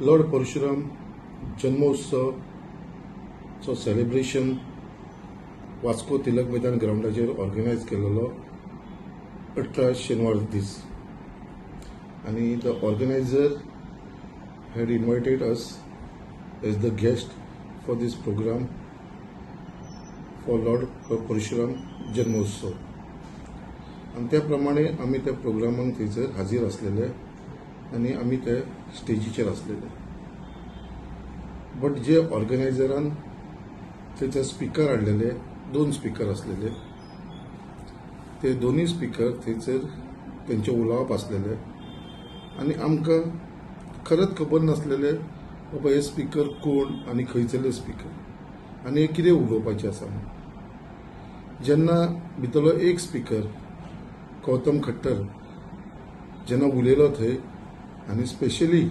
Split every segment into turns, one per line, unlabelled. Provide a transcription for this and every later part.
Lord Parshuram जन्मोत्सव चो celebration Vasco Tilak मैदान ग्राउंडाचेर ऑर्गनायज केलेलो 18 शेनवार दीस आणि the organiser had invited us as the guest for this program for Lord Parshuram जन्मोत्सव आणि त्या प्रमाणे आम्ही त्या प्रोग्रामांक थंयसर हाजीर असलेले आणि आम्ही त्या स्टेजीचेर असलेले. बट जे ऑर्गनायझरान थंयसर स्पीकर हाडलेले, 2 स्पीकर असलेले, ते दोन्ही स्पीकर थंयसर तेंचे उलोवप असलेले आणि आमकां खरंच खबर नासलेले बाबा हे स्पीकर कोण आणि खंयचले स्पीकर आणि हे कितें उलोवपाचे आसा. जेन्ना भितरलो एक स्पीकर गौतम खट्टर जेन्ना उलयलो थंय आनी स्पेशली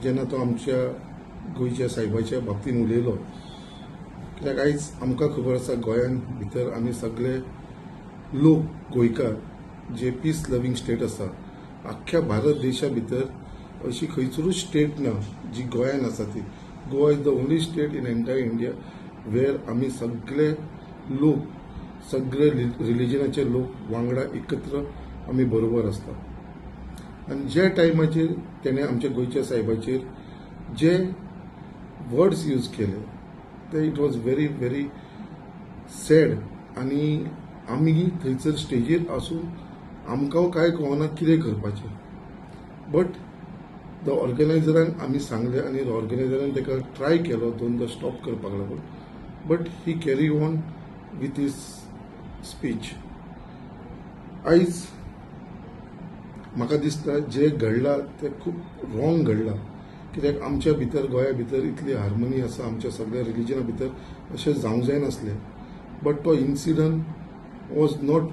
जेन्ना तो आमच्या गोंयच्या सायबाच्या बाबतीन उलयलो, कित्याक आयज आमकां खबर आसा गोंयान भितर आमी सगळे लोक गोंयकार जे पीस लविंग स्टेट आसा, आख्ख्या भारत देशा भितर अशी खंयचरूच स्टेट ना जी गोंयान आसा ती. Goa is the only state in entire India where आमी सगळे लोक, सगळे रिलिजनाचे लोक वांगडा एकत्र आमी बरोबर आसता. आनी ज्या टायमाचेर तेणें आमच्या गोंयच्या सायबाचेर जे वर्ड्स यूज केले ते it was very very sad. आनी आमी थंयसर स्टेजीर आसून आमकां कांय कळना कितें करपाचें. बट द ऑर्गनायझरांक आमी सांगलें आनी ऑर्गनायझरान ताका ट्राय केलो 2दा स्टॉप करपाक लागून, but he carry on with his speech. आयज म्हाका दिसता जे घडलां तें खूब रॉंग घडलां, कित्याक आमच्या भितर गोंया भितर इतली हार्मनी आसा, आमच्या सगळ्या रिलिजना भितर अशें जावंक जाय नासलें. बट तो incident was not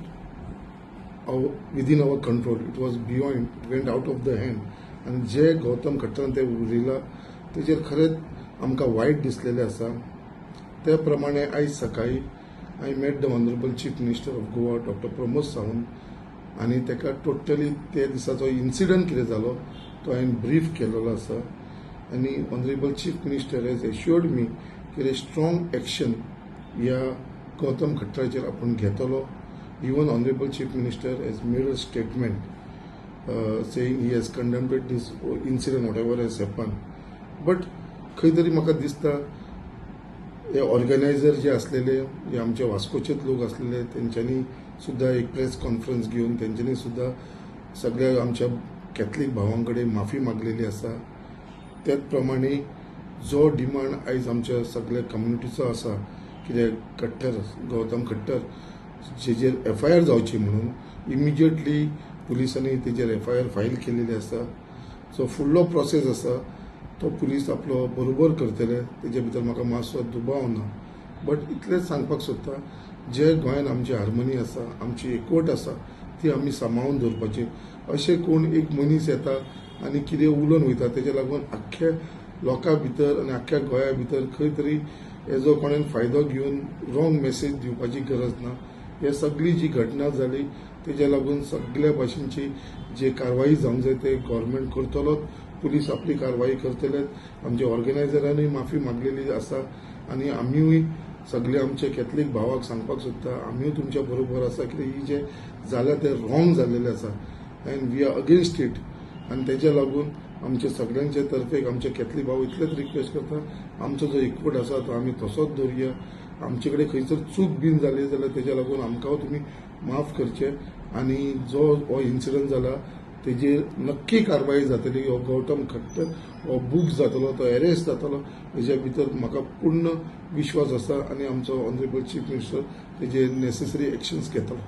within our control, it was beyond, it went out of the hand. आनी जे गौतम खट्टरान ते उलयलां तेजेर खरेंच आमकां वायट दिसलेलें आसा. त्या प्रमाणे आयज सकाळी I met the honourable chief minister of Goa doctor Pramod Sawant आनी ताका टोटली ते दिसाचो इन्सिडंट कितें जालो तो हांवें ब्रीफ केलेलो आसा. आनी honourable chief minister has assured me की स्ट्रॉंग एक्शन ह्या गौतम खट्टराचेर आपूण घेतलो. Even honourable chief minister has made a statement saying he has condemned this incident whatever has happened. But खंय तरी म्हाका दिसता हे ऑर्गनायझर जे असलेले, जे आमचे वास्कोचेच लोक असलेले, तेंच्यांनी सुद्धा एक प्रेस कॉन्फरन्स घेवन तेंच्यांनी सुद्धा सगळ्या आमच्या कॅथलीक भावां कडेन माफी मागलेली आसा. त्याच प्रमाणे जो डिमांड आयज आमच्या सगळ्या कम्युनिटीचो आसा कित्याक खट्टर गौतम खट्टर जेजेर FIR जावची म्हणून इमिजिएटली पुलिसांनी तेजेर FIR फायल केलेली आसा. सो फुडलो प्रोसेस आसा तो पुलीस आपलो बरोबर करतले, तेजे भितर म्हाका मातसो दुबाव ना. बट इतलेंच सांगपाक सोदता, जे गोंयान आमची हार्मनी आसा, आमची एकवट आसा, ती आमी सांबाळून दवरपाची. अशें कोण एक मनीस येता आनी कितें उलोवन वयता तेजे लागून आख्ख्या लोकां भितर आनी आख्ख्या गोंया भितर खंय तरी हेजो कोणेन फायदो घेवन रॉंग मेसेज दिवपाची गरज ना. हे सगळी जी घटना जाली तेज्या लागून सगळ्या भाशेची जे कारवाई जावंक जाय ते गव्हर्मेंट करतलोच, पुलीस आपली कारवाई करतले. आमच्या ऑर्गनायझरांनी माफी मागलेली आसा आनी आमीय सगळे आमचे कॅथलीक भावाक सांगपाक सोदता, आमीय तुमच्या बरोबर आसा, कित्याक ही जे जाल्यार ते रॉंग जाल्लेले आसा and we are against it. आनी तेज्या लागून आमच्या सगळ्यांचे तर्फेक आमचे कॅथलीक भाव इतलेच रिक्वेस्ट करता, आमचो जो एकवट आसा तो आमी तसोच दवरुया. आमचे कडेन खंयसर चूक बीन जाली जाल्यार तेज्या लागून आमकां तुमी माफ करचे आनी जो हो इन्सिडंट जाला तेजेर नक्की कारवाई जातली. हो गौतम खट्टर हो बूक जातलो, तो अरेस्ट जातलो, हेज्या भितर म्हाका पूर्ण विश्वास आसा आनी आमचो ऑनरेबल चीफ मिनिस्टर तेजेर नेसेसरी एक्शन्स घेतलो.